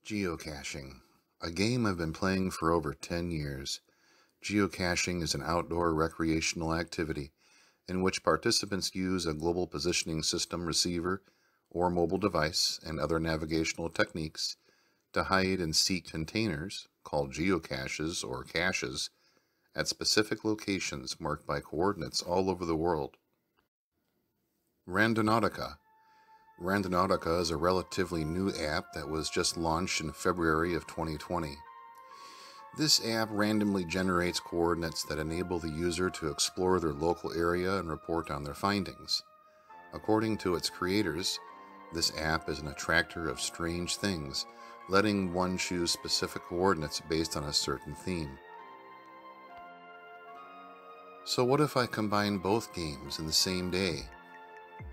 Geocaching, a game I've been playing for over 10 years. Geocaching is an outdoor recreational activity in which participants use a global positioning system receiver or mobile device and other navigational techniques to hide and seek containers, called geocaches or caches, at specific locations marked by coordinates all over the world. Randonautica. Randonautica is a relatively new app that was just launched in February of 2020. This app randomly generates coordinates that enable the user to explore their local area and report on their findings. According to its creators, this app is an attractor of strange things, letting one choose specific coordinates based on a certain theme. So what if I combine both games in the same day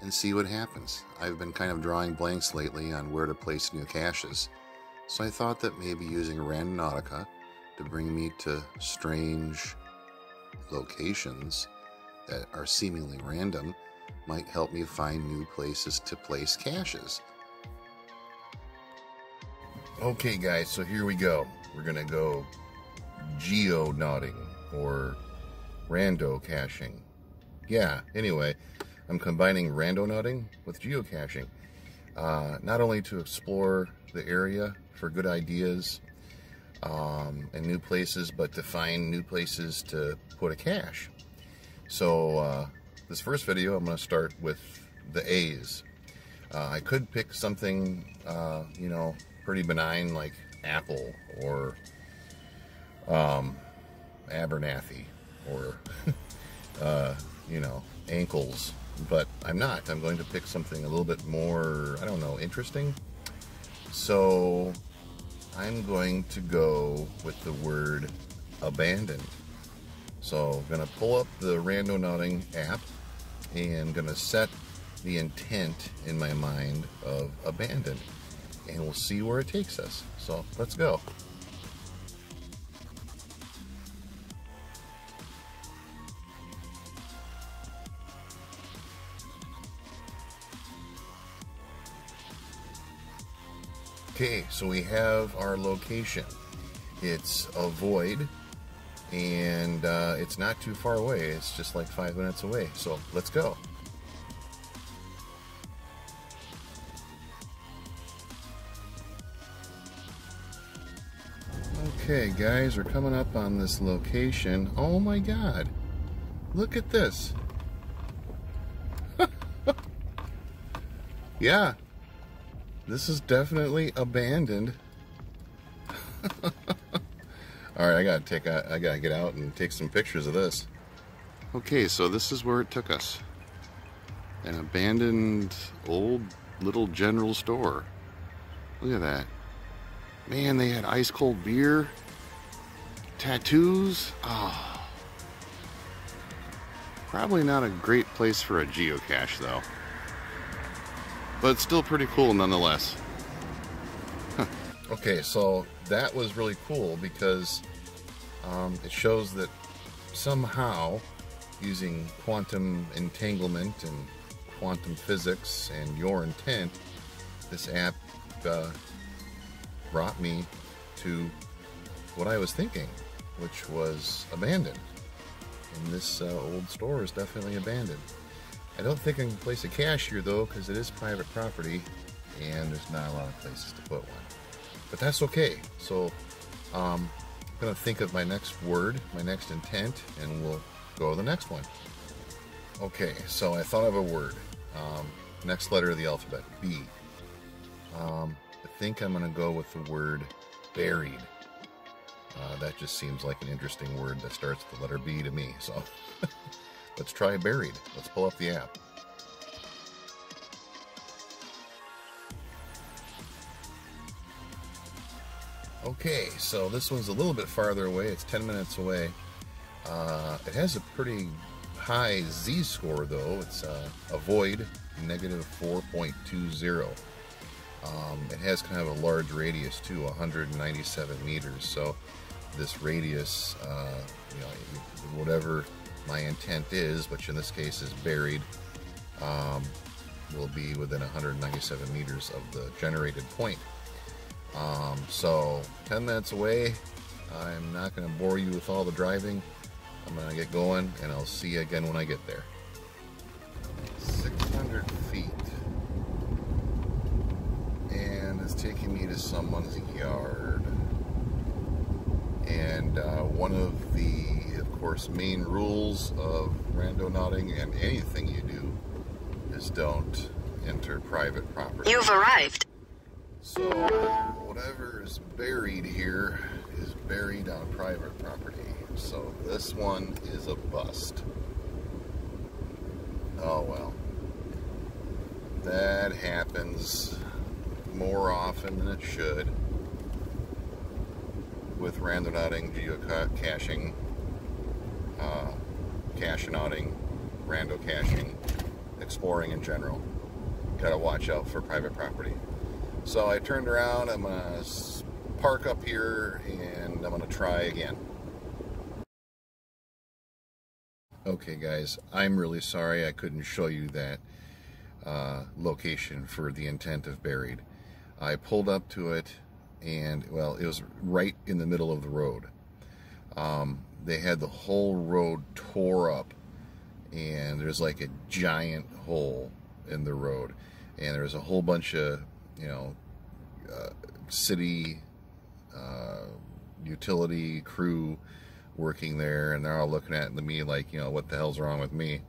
and see what happens? I've been kind of drawing blanks lately on where to place new caches, so I thought that maybe using Randonautica to bring me to strange locations that are seemingly random might help me find new places to place caches. Okay guys, so here we go. We're gonna go geonauting or rando caching. Yeah, anyway, I'm combining randonauting with geocaching, not only to explore the area for good ideas and new places, but to find new places to put a cache. So this first video, I'm going to start with the A's. I could pick something, pretty benign like Apple or Abernathy or, ankles, but I'm not. I'm going to pick something a little bit more, interesting. So I'm going to go with the word abandoned. So I'm going to pull up the Randonauting app and going to set the intent in my mind of abandoned, and we'll see where it takes us. So let's go. Okay, so we have our location. It's a void, and it's not too far away. It's just like 5 minutes away. So let's go. Okay, guys, we're coming up on this location. Oh my God, look at this. Yeah. This is definitely abandoned. All right, I gotta get out and take some pictures of this. Okay, so this is where it took us. An abandoned old little general store. Look at that. Man, they had ice cold beer, tattoos. Oh. Probably not a great place for a geocache though. But it's still pretty cool nonetheless. Okay, so that was really cool because it shows that somehow, using quantum entanglement and quantum physics and your intent, this app brought me to what I was thinking, which was abandoned. And this old store is definitely abandoned. I don't think I can place a cache here though, because it is private property and there's not a lot of places to put one. But that's okay. So I'm going to think of my next word, my next intent, and we'll go to the next one. Okay, so I thought of a word. Next letter of the alphabet, B. I think I'm going to go with the word buried. That just seems like an interesting word that starts with the letter B to me. So let's try buried. Let's pull up the app. Okay, so this one's a little bit farther away. It's 10 minutes away. It has a pretty high Z-score though. It's a void, negative 4.20. It has kind of a large radius too, 197 meters. So this radius, whatever my intent is, which in this case is buried, will be within 197 meters of the generated point. So 10 minutes away. I'm not going to bore you with all the driving. I'm going to get going, and I'll see you again when I get there. 600 feet. And it's taking me to someone's yard. And one of the, of course, main rules of randonauting and anything you do is don't enter private property. You've arrived. So whatever is buried here is buried on private property. So this one is a bust. Oh well. That happens more often than it should with randonauting, geocaching, caching-outing, rando caching, exploring in general. Gotta watch out for private property. So I turned around, I'm gonna park up here and I'm gonna try again. Okay guys, I'm really sorry I couldn't show you that location for the intent of buried. I pulled up to it and, well, it was right in the middle of the road. They had the whole road tore up, and there's like a giant hole in the road, and there's a whole bunch of, you know, city utility crew working there, and they're all looking at me like, you know, what the hell's wrong with me?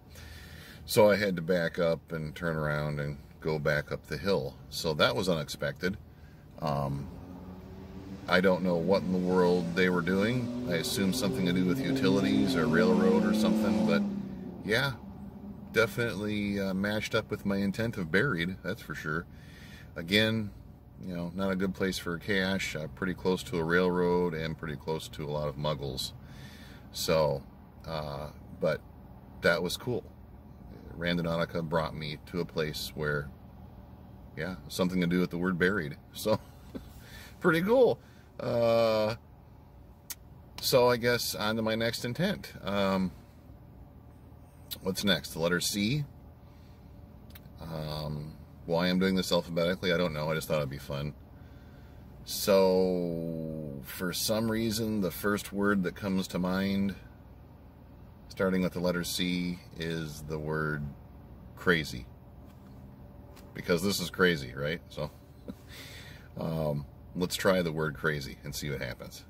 So I had to back up and turn around and go back up the hill. So that was unexpected. I don't know what in the world they were doing. I assume something to do with utilities or railroad or something, but yeah, definitely matched up with my intent of buried, that's for sure. Again, you know, not a good place for a cache, pretty close to a railroad and pretty close to a lot of muggles. So, but that was cool. Randonautica brought me to a place where, yeah, something to do with the word buried. So, pretty cool. So I guess on to my next intent. What's next? The letter C. Why I'm doing this alphabetically, I don't know. I just thought it'd be fun. So, for some reason, the first word that comes to mind, starting with the letter C, is the word crazy. Because this is crazy, right? So, let's try the word crazy and see what happens.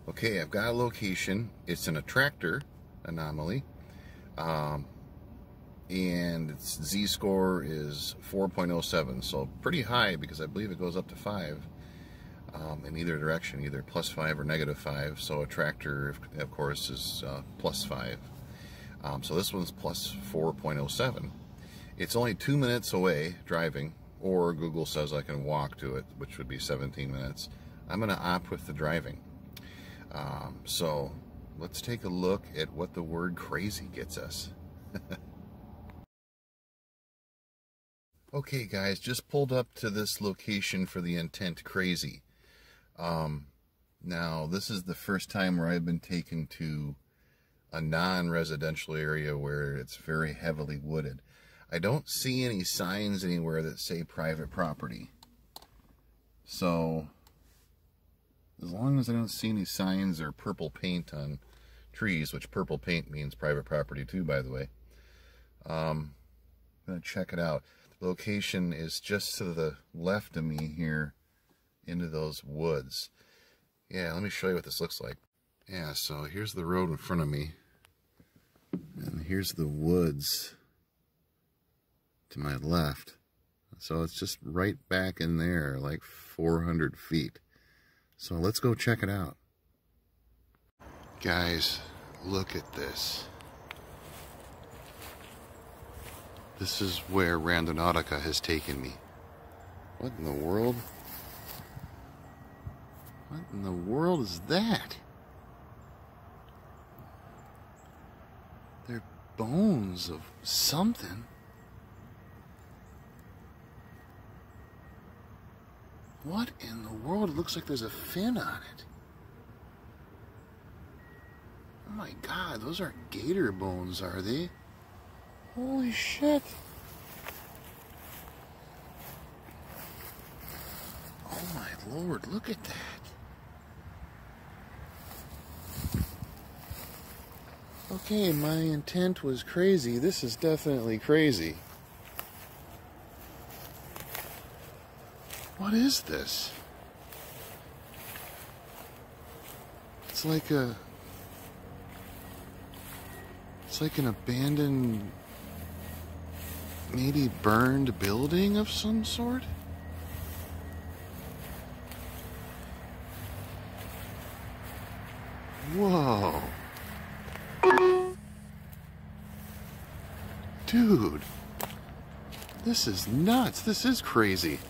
Okay, I've got a location. It's an attractor anomaly. And its Z-score is 4.07, so pretty high because I believe it goes up to 5 in either direction, either +5 or -5. So attractor, of course, is +5. So this one's +4.07. It's only 2 minutes away driving, or Google says I can walk to it, which would be 17 minutes. I'm going to opt with the driving. So let's take a look at what the word crazy gets us. Okay guys, just pulled up to this location for the intent crazy. Now this is the first time where I've been taken to a non-residential area where it's very heavily wooded. I don't see any signs anywhere that say private property. So as long as I don't see any signs or purple paint on trees, which purple paint means private property too, by the way, I'm going to check it out. The location is just to the left of me here into those woods. Yeah, let me show you what this looks like. Yeah, so here's the road in front of me, and here's the woods to my left. So it's just right back in there, like 400 feet. So let's go check it out. Guys, look at this. This is where Randonautica has taken me. What in the world? What in the world is that? They're bones of something. What in the world? It looks like there's a fin on it. Oh my God, those aren't gator bones, are they? Holy shit. Oh my lord, look at that. Okay, my intent was crazy. This is definitely crazy. What is this? It's like an abandoned, maybe burned building of some sort? Whoa. Dude, this is nuts. This is crazy.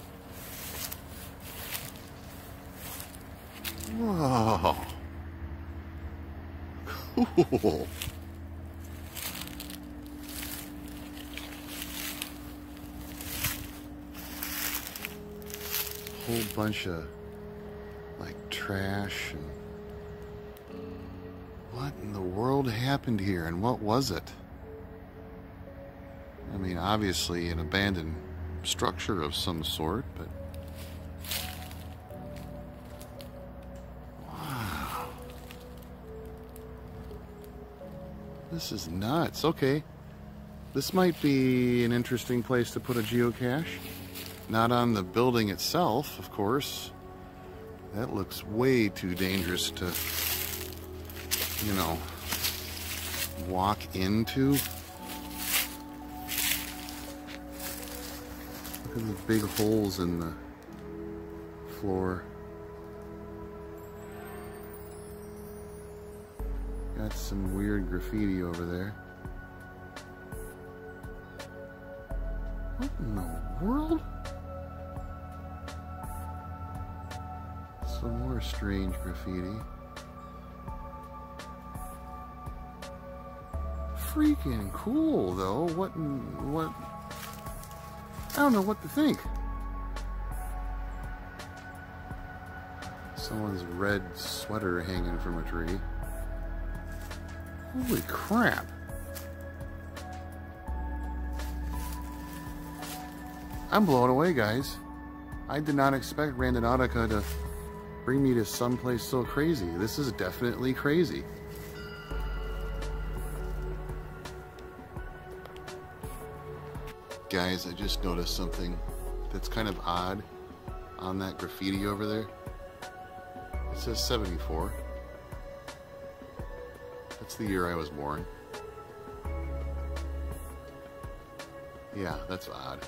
Whoa. Cool. Whole bunch of like trash and what in the world happened here and what was it? I mean, obviously an abandoned structure of some sort, but wow. This is nuts. Okay. This might be an interesting place to put a geocache. Not on the building itself, of course. That looks way too dangerous to, you know, walk into. Look at the big holes in the floor. Got some weird graffiti over there. What in the world? Some more strange graffiti. Freaking cool, though. What? I don't know what to think. Someone's red sweater hanging from a tree. Holy crap. I'm blown away, guys. I did not expect Randonautica to bring me to someplace so crazy. This is definitely crazy. Guys, I just noticed something that's kind of odd on that graffiti over there. It says 74. That's the year I was born. Yeah, that's odd.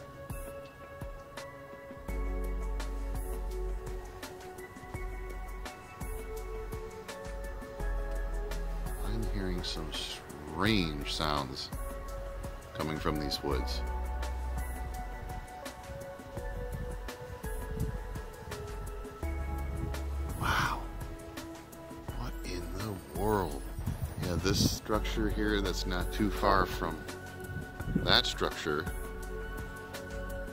I'm hearing some strange sounds coming from these woods. This structure here that's not too far from that structure,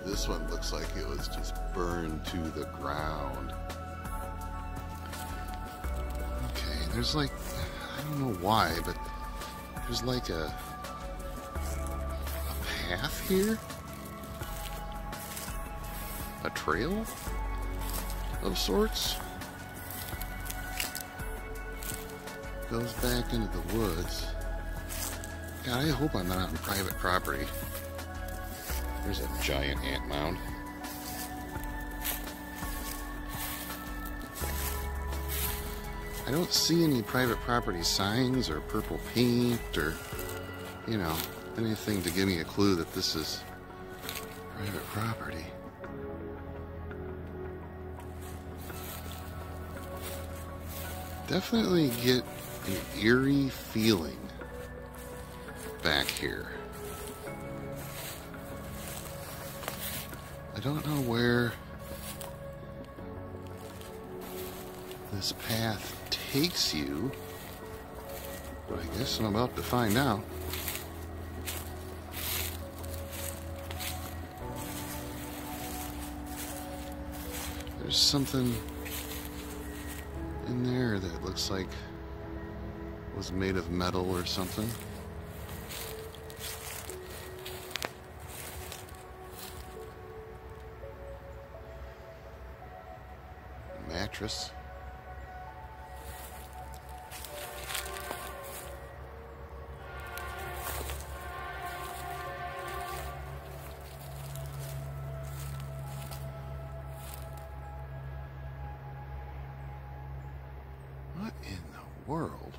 this one looks like it was just burned to the ground. Okay, there's like, I don't know why, but there's like a path here? A trail of sorts? Goes back into the woods. God, I hope I'm not on private property. There's a giant ant mound. I don't see any private property signs or purple paint or, you know, anything to give me a clue that this is private property. Definitely get an eerie feeling back here. I don't know where this path takes you, but I guess I'm about to find out. There's something in there that looks like was made of metal or something. mattress. What in the world?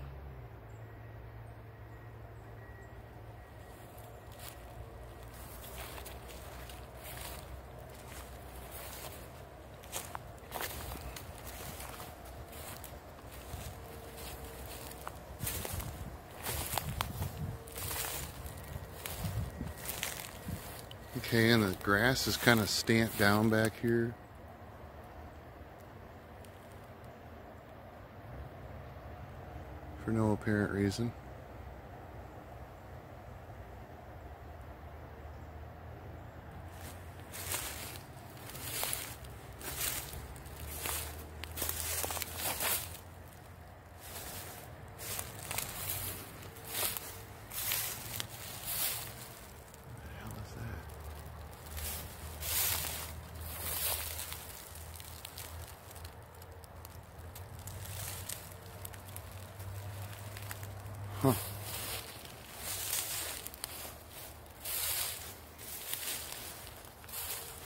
Okay, and the grass is kind of stamped down back here. For no apparent reason. Huh.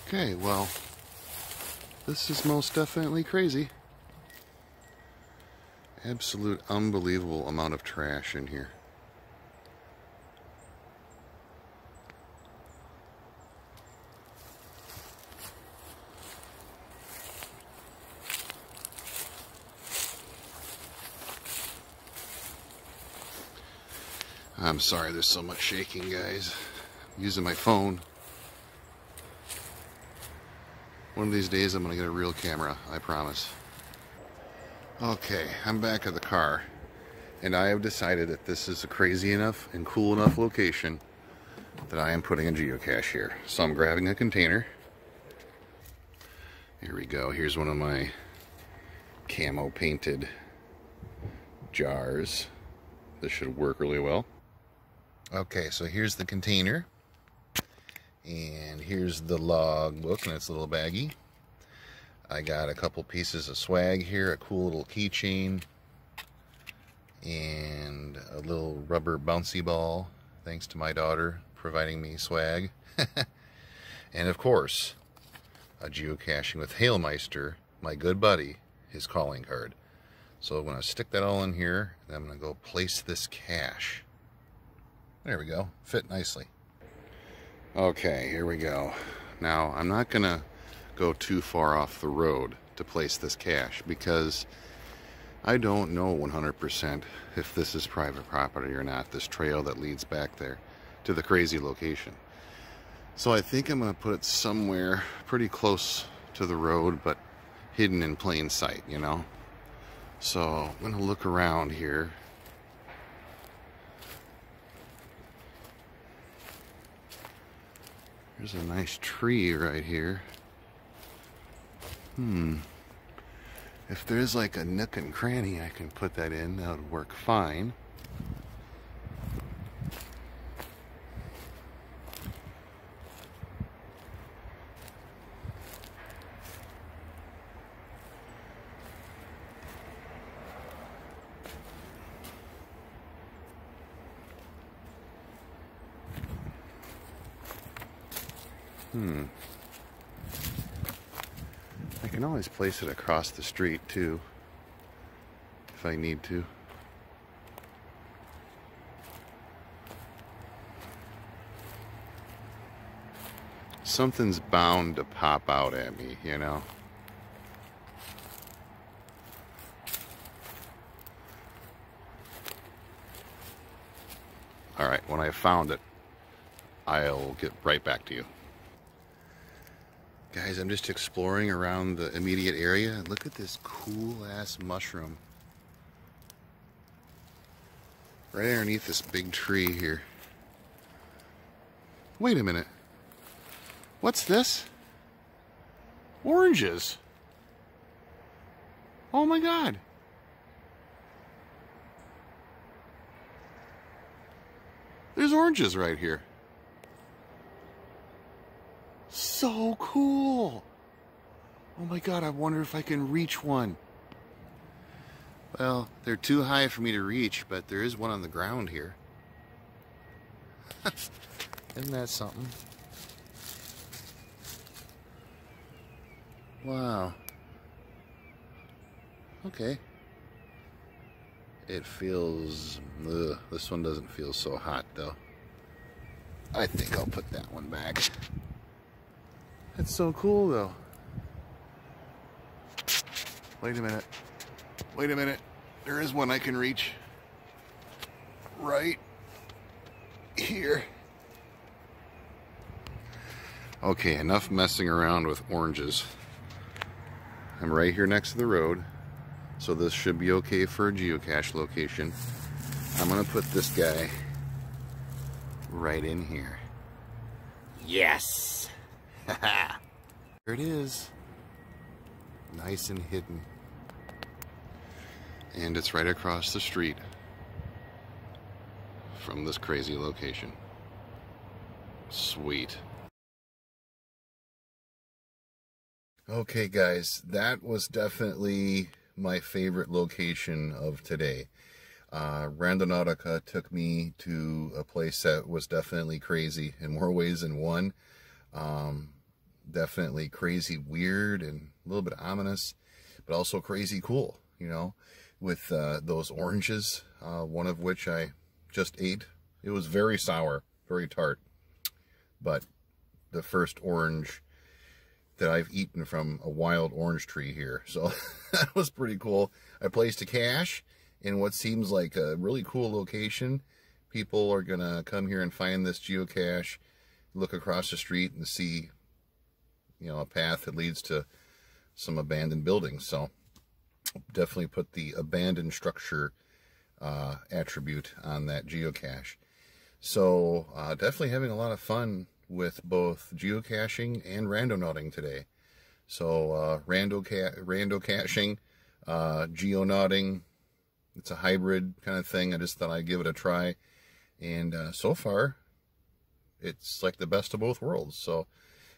Okay, well, this is most definitely crazy. Absolute unbelievable amount of trash in here. I'm sorry there's so much shaking, guys. I'm using my phone. One of these days I'm gonna get a real camera, I promise. Okay, I'm back at the car, and I have decided that this is a crazy enough and cool enough location that I am putting a geocache here. So I'm grabbing a container. Here we go. Here's one of my camo painted jars. This should work really well. Okay, so here's the container, and here's the log book in its little baggie. I got a couple pieces of swag here, a cool little keychain, and a little rubber bouncy ball, thanks to my daughter providing me swag. And of course, a Geocaching with Hailmeister, my good buddy, his calling card. So I'm going to stick that all in here, and I'm going to go place this cache. There we go. Fit nicely. Okay, here we go. Now, I'm not going to go too far off the road to place this cache because I don't know 100% if this is private property or not, this trail that leads back there to the crazy location. So I think I'm going to put it somewhere pretty close to the road, but hidden in plain sight, you know? So I'm going to look around here. There's a nice tree right here. If there's like a nook and cranny I can put that in, that would work fine. I can always place it across the street too, if I need to. Something's bound to pop out at me, you know? Alright, when I've found it, I'll get right back to you. Guys, I'm just exploring around the immediate area. Look at this cool ass mushroom. Right underneath this big tree here. Wait a minute. What's this? Oranges. Oh my God. There's oranges right here. So cool. Oh my God, I wonder if I can reach one. Well, they're too high for me to reach, but there is one on the ground here. Isn't that something? Wow. Okay. It feels... Ugh, this one doesn't feel so hot, though. I think I'll put that one back. That's so cool, though. Wait a minute. Wait a minute. There is one I can reach. Right here. Okay, enough messing around with oranges. I'm right here next to the road, so this should be okay for a geocache location. I'm gonna put this guy right in here. Yes! Haha! There it is. Nice and hidden. And it's right across the street from this crazy location. Sweet. Okay guys, that was definitely my favorite location of today. Randonautica took me to a place that was definitely crazy in more ways than one. Definitely crazy weird and a little bit ominous, but also crazy cool, you know, with those oranges, one of which I just ate. It was very sour, very tart, but the first orange that I've eaten from a wild orange tree here. So that was pretty cool. I placed a cache in what seems like a really cool location. People are going to come here and find this geocache, look across the street and see, you know, a path that leads to some abandoned buildings. So definitely put the abandoned structure attribute on that geocache. So definitely having a lot of fun with both geocaching and randonauting today. So rando caching, geonauting, it's a hybrid kind of thing. I just thought I'd give it a try, and so far it's like the best of both worlds, so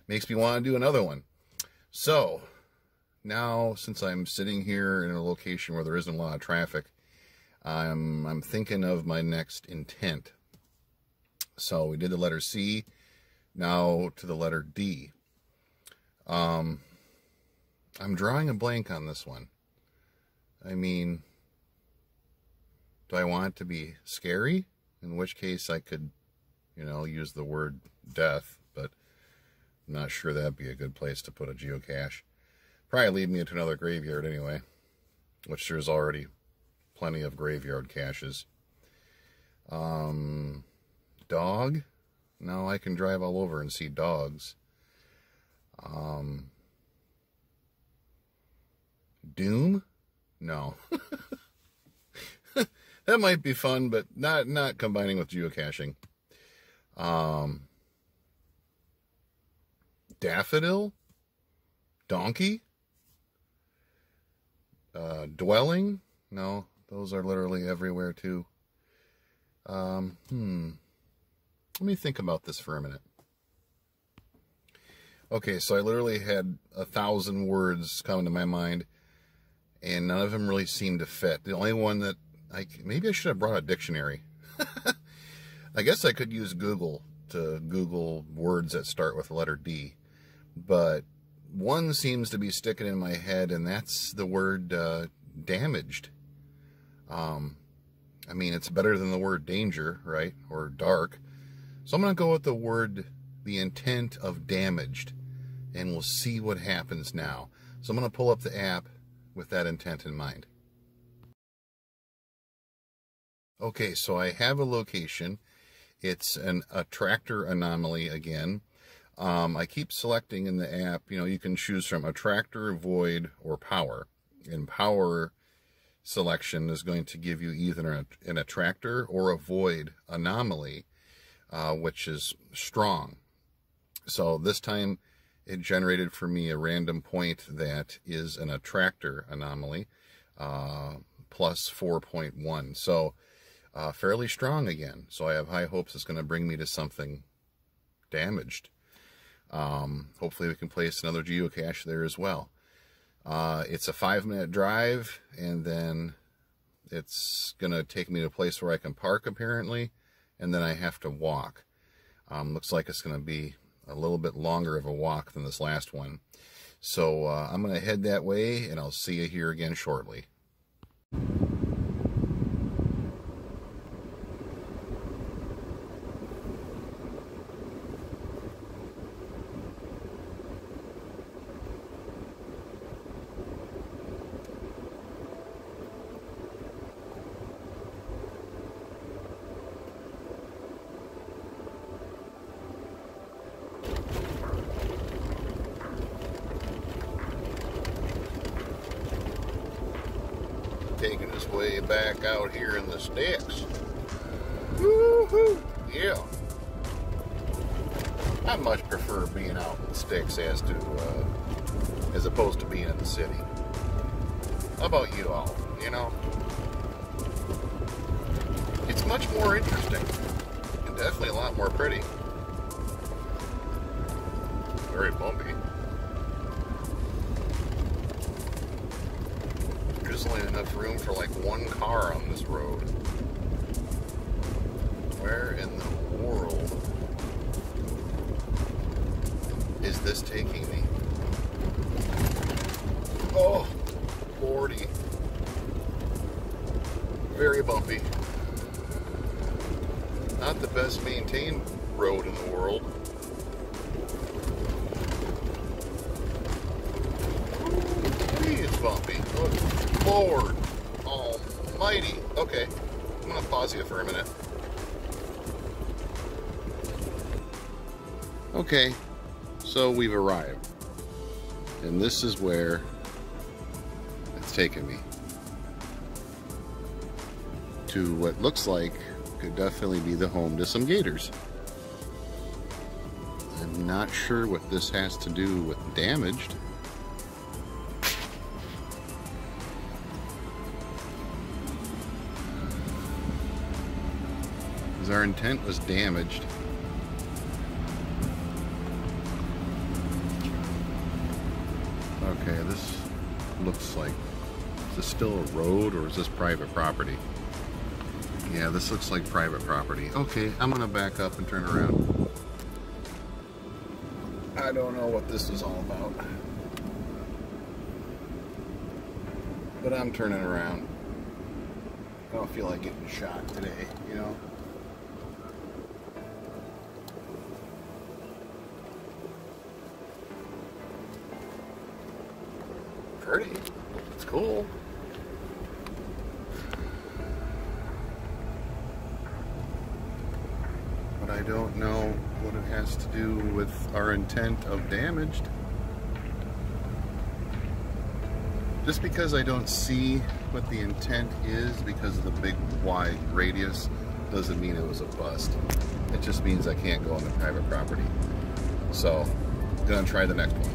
makes me want to do another one. So now, since I'm sitting here in a location where there isn't a lot of traffic, I'm thinking of my next intent. So we did the letter C. Now to the letter D. I'm drawing a blank on this one. I mean, do I want it to be scary? In which case I could, you know, use the word death, but I'm not sure that'd be a good place to put a geocache. Probably lead me to another graveyard anyway, which there's already plenty of graveyard caches. Dog? No, I can drive all over and see dogs. Doom? No. That might be fun, but not combining with geocaching. Daffodil? Donkey? Dwelling? No, those are literally everywhere too. Let me think about this for a minute. Okay, so I literally had 1,000 words come to my mind, and none of them really seemed to fit. The only one that maybe I should have brought a dictionary. I guess I could use Google to Google words that start with the letter D, but one seems to be sticking in my head, and that's the word damaged. I mean, it's better than the word danger, right? Or dark. So I'm going to go with the intent of damaged, and we'll see what happens now. So I'm going to pull up the app with that intent in mind. Okay, so I have a location. It's a attractor anomaly again. I keep selecting in the app, you know, you can choose from attractor, void, or power. And power selection is going to give you either an attractor or a void anomaly, which is strong. So this time it generated for me a random point that is an attractor anomaly, plus 4.1. So fairly strong again. So I have high hopes it's going to bring me to something damaged. Hopefully we can place another geocache there as well. It's a 5-minute drive, and then it's going to take me to a place where I can park, apparently, and then I have to walk. Looks like it's going to be a little bit longer of a walk than this last one. So I'm going to head that way, and I'll see you here again shortly. Taking his way back out here in the sticks. Woohoo! Yeah. I much prefer being out in the sticks as opposed to being in the city. How about you all? You know, it's much more interesting and definitely a lot more pretty. Very bumpy. There's only enough room for like one car on this road. Where in the world is this taking me? Oh, Lordy. Very bumpy. Not the best maintained road in the world. It's bumpy. Oh, Lord almighty. Okay, I'm gonna pause you for a minute. Okay, so we've arrived, and this is where it's taken me, to what looks like could definitely be the home to some gators. I'm not sure what this has to do with damaged. 'Cause our intent was damaged. Okay, this looks like, is this still a road or is this private property? Yeah, this looks like private property. Okay, I'm gonna back up and turn around. I don't know what this is all about, but I'm turning around. I don't feel like getting shot today, you know? Pretty. It's cool. But I don't know what it has to do with our intent of damaged. Just because I don't see what the intent is because of the big wide radius doesn't mean it was a bust. It just means I can't go on the private property. So, gonna try the next one.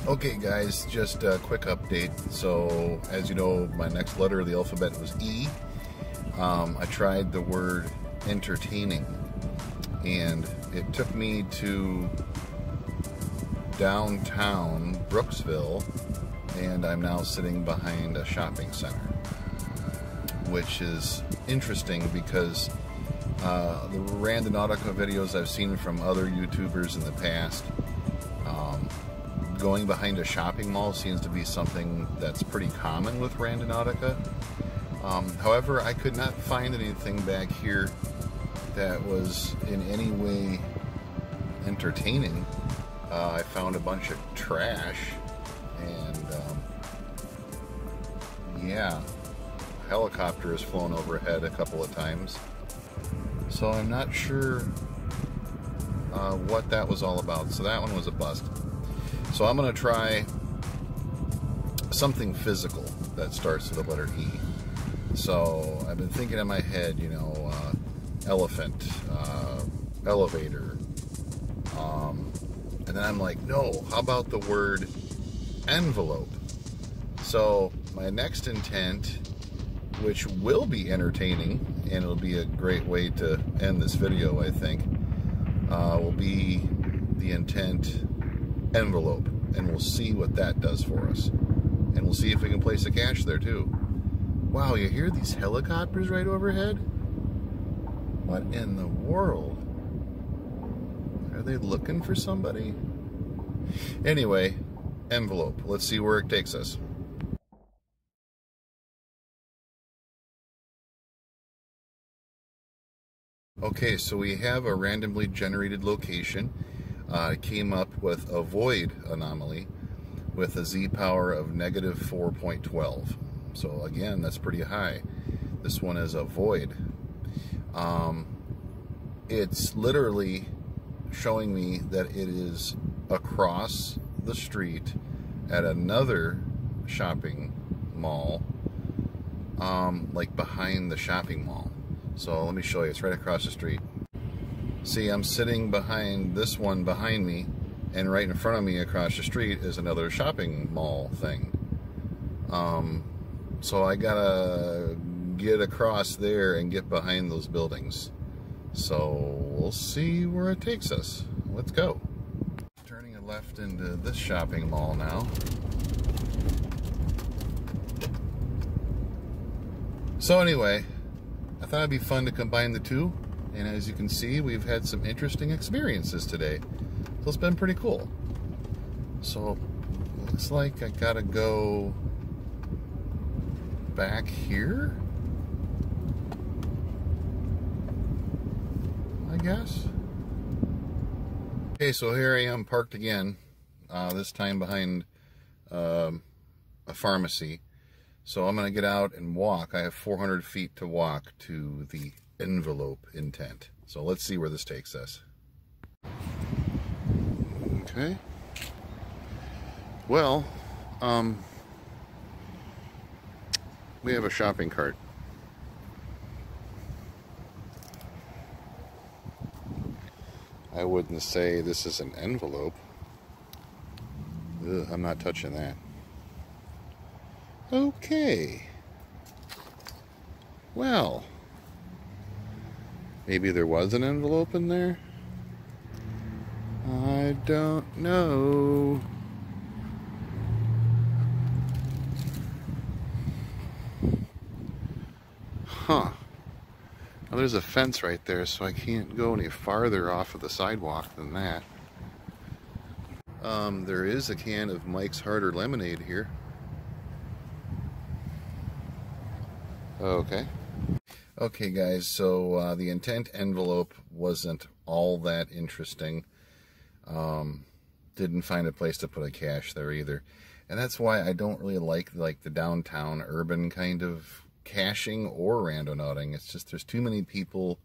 Okay guys, just a quick update. So, as you know, my next letter of the alphabet was E. I tried the word entertaining, and it took me to downtown Brooksville, and I'm now sitting behind a shopping center, which is interesting because the Randonautica videos I've seen from other YouTubers in the past, going behind a shopping mall seems to be something that's pretty common with Randonautica. However, I could not find anything back here that was in any way entertaining. I found a bunch of trash, and yeah, a helicopter has flown overhead a couple of times. So I'm not sure what that was all about. So that one was a bust. So I'm going to try something physical that starts with the letter E. So I've been thinking in my head, you know, elephant, elevator, and then I'm like, no, how about the word envelope? So my next intent, which will be entertaining, and it'll be a great way to end this video, I think, will be the intent envelope, and we'll see what that does for us. And we'll see if we can place a cache there too. Wow, you hear these helicopters right overhead? What in the world? Are they looking for somebody? Anyway, envelope. Let's see where it takes us. Okay, so we have a randomly generated location. It came up with a void anomaly with a z-power of negative 4.12. So again, that's pretty high. This one is a void. It's literally showing me that it is across the street at another shopping mall, like behind the shopping mall. So let me show you, it's right across the street. See, I'm sitting behind this one behind me, and right in front of me across the street is another shopping mall thing. So I gotta get across there and get behind those buildings. So we'll see where it takes us. Let's go. Turning a left into this shopping mall now. So anyway, I thought it'd be fun to combine the two, and as you can see, we've had some interesting experiences today. So it's been pretty cool. So looks like I gotta go back here, I guess. Okay, so here I am parked again, this time behind a pharmacy. So I'm going to get out and walk. I have 400 feet to walk to the envelope intent. So let's see where this takes us. Okay. Well, we have a shopping cart. I wouldn't say this is an envelope. Ugh, I'm not touching that. Okay. Well, maybe there was an envelope in there? I don't know. Huh. Now there's a fence right there, so I can't go any farther off of the sidewalk than that. There is a can of Mike's Harder Lemonade here. Okay. Okay, guys, so the intent envelope wasn't all that interesting. Didn't find a place to put a cache there either. And that's why I don't really like the downtown urban kind of caching or randonauting. It's just there's too many people,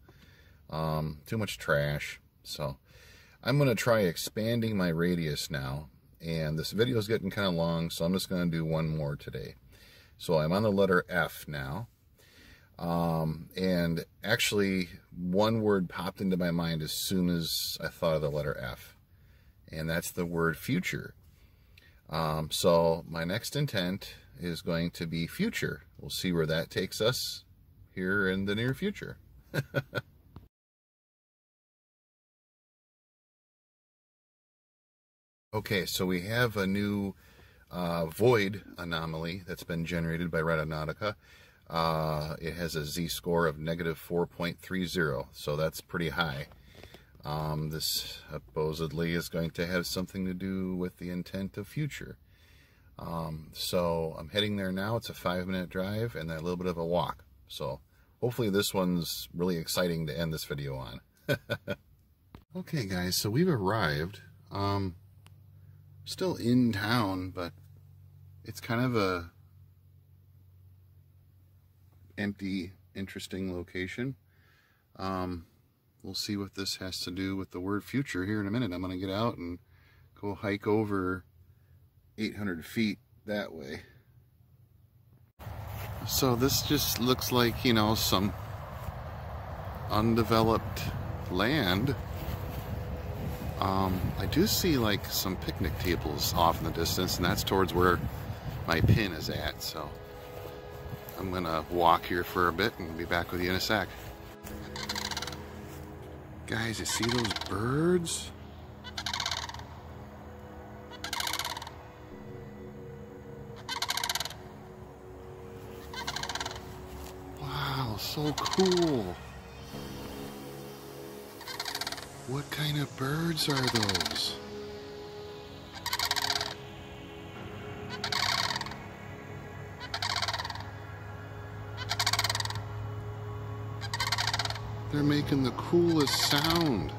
too much trash. So I'm going to try expanding my radius now. And this video is getting kind of long, so I'm just going to do one more today. So I'm on the letter F now. And actually one word popped into my mind as soon as I thought of the letter F, and that's the word future. So my next intent is going to be future. We'll see where that takes us here in the near future. Okay, so we have a new void anomaly that's been generated by Radonautica. It has a z-score of negative 4.30, so that's pretty high. This supposedly is going to have something to do with the intent of future. So I'm heading there now. It's a 5-minute drive and then a little bit of a walk. So hopefully this one's really exciting to end this video on. Okay, guys, so we've arrived. Still in town, but it's kind of a empty, interesting location. We'll see what this has to do with the word future here in a minute. I'm going to get out and go hike over 800 feet that way. So this just looks like, you know, some undeveloped land. I do see like some picnic tables off in the distance, and that's towards where my pin is at. So I'm gonna walk here for a bit and be back with you in a sec. Guys, you see those birds? so cool. What kind of birds are those? They're making the coolest sound.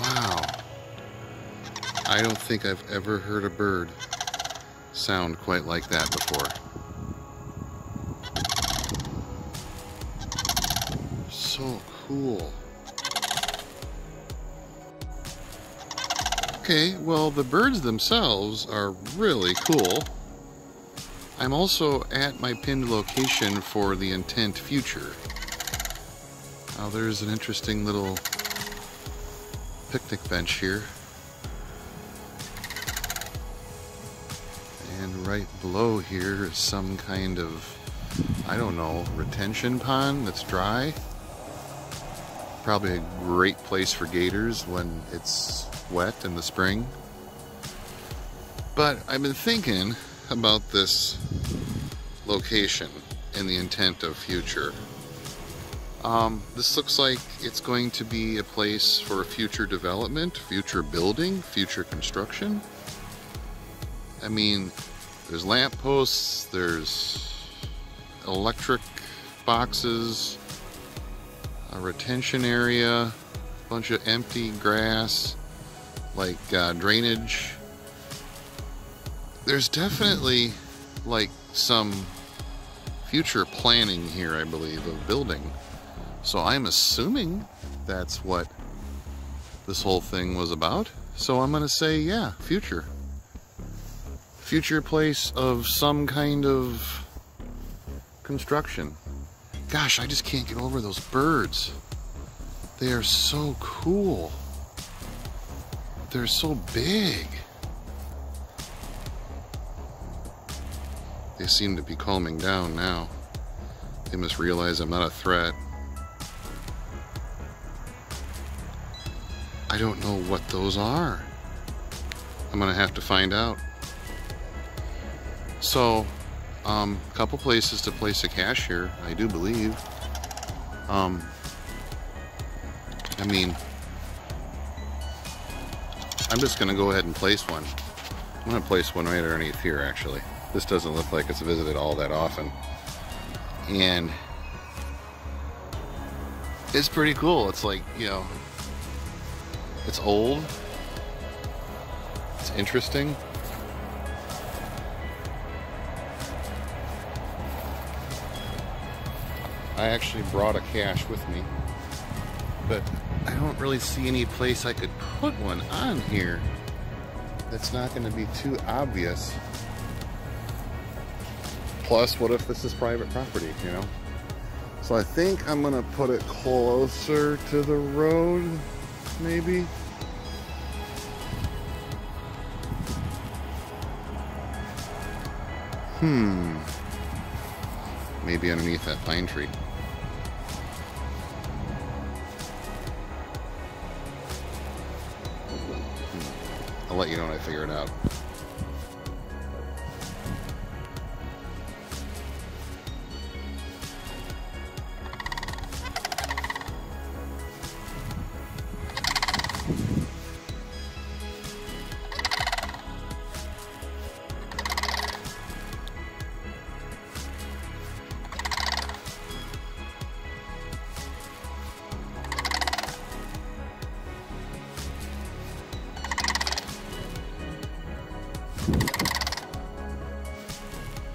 Wow. I don't think I've ever heard a bird sound quite like that before. So cool. Okay, well, the birds themselves are really cool. I'm also at my pinned location for the Intent Future. Now there's an interesting little picnic bench here. And right below here is some kind of, I don't know, retention pond that's dry. Probably a great place for gators when it's wet in the spring. But I've been thinking about this location in the Intent of Future. This looks like it's going to be a place for future development, future building, future construction. I mean, there's lampposts, there's electric boxes, a retention area, a bunch of empty grass, like drainage. There's definitely like some future planning here, I believe, of building. So I'm assuming that's what this whole thing was about. So I'm gonna say, yeah, future. Future place of some kind of construction. Gosh, I just can't get over those birds. They are so cool. They're so big. They seem to be calming down now. They must realize I'm not a threat. I don't know what those are. I'm gonna have to find out. So, a couple places to place a cache here, I do believe. I mean, I'm just gonna go ahead and place one. I'm gonna place one right underneath here, actually. This doesn't look like it's visited all that often. And it's pretty cool. It's like, you know, it's old. It's interesting. I actually brought a cache with me, but I don't really see any place I could put one on here that's not going to be too obvious. Plus, what if this is private property, you know? So I think I'm going to put it closer to the road, maybe. Maybe underneath that pine tree. I'll let you know when I figure it out.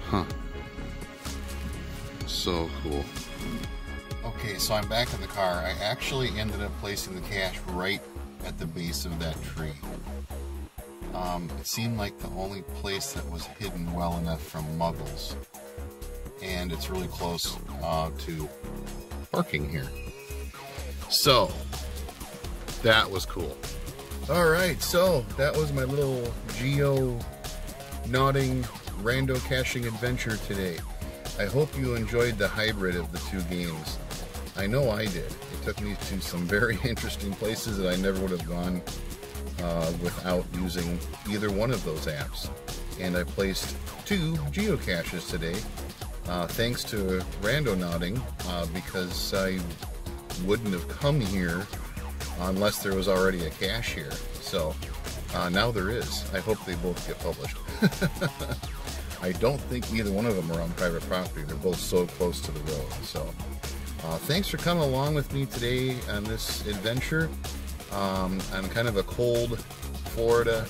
Huh. So cool. Okay, so I'm back in the car. I actually ended up placing the cache right at the base of that tree. It seemed like the only place that was hidden well enough from muggles. And it's really close to parking here. So, that was cool. Alright, so that was my little geo-nodding rando caching adventure today. I hope you enjoyed the hybrid of the two games. I know I did. It took me to some very interesting places that I never would have gone without using either one of those apps. And I placed 2 geocaches today, thanks to Randonauting, because I wouldn't have come here unless there was already a cache here. So now there is. I hope they both get published. I don't think either one of them are on private property. They're both so close to the road. So thanks for coming along with me today on this adventure on kind of a cold Florida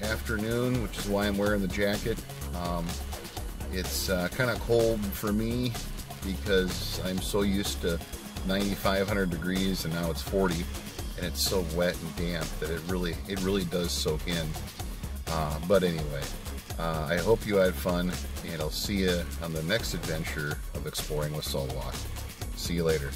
afternoon, which is why I'm wearing the jacket. It's kind of cold for me because I'm so used to 9,500 degrees and now it's 40, and it's so wet and damp that it really does soak in. But anyway, I hope you had fun, and I'll see you on the next adventure of exploring with Saltwalk. See you later.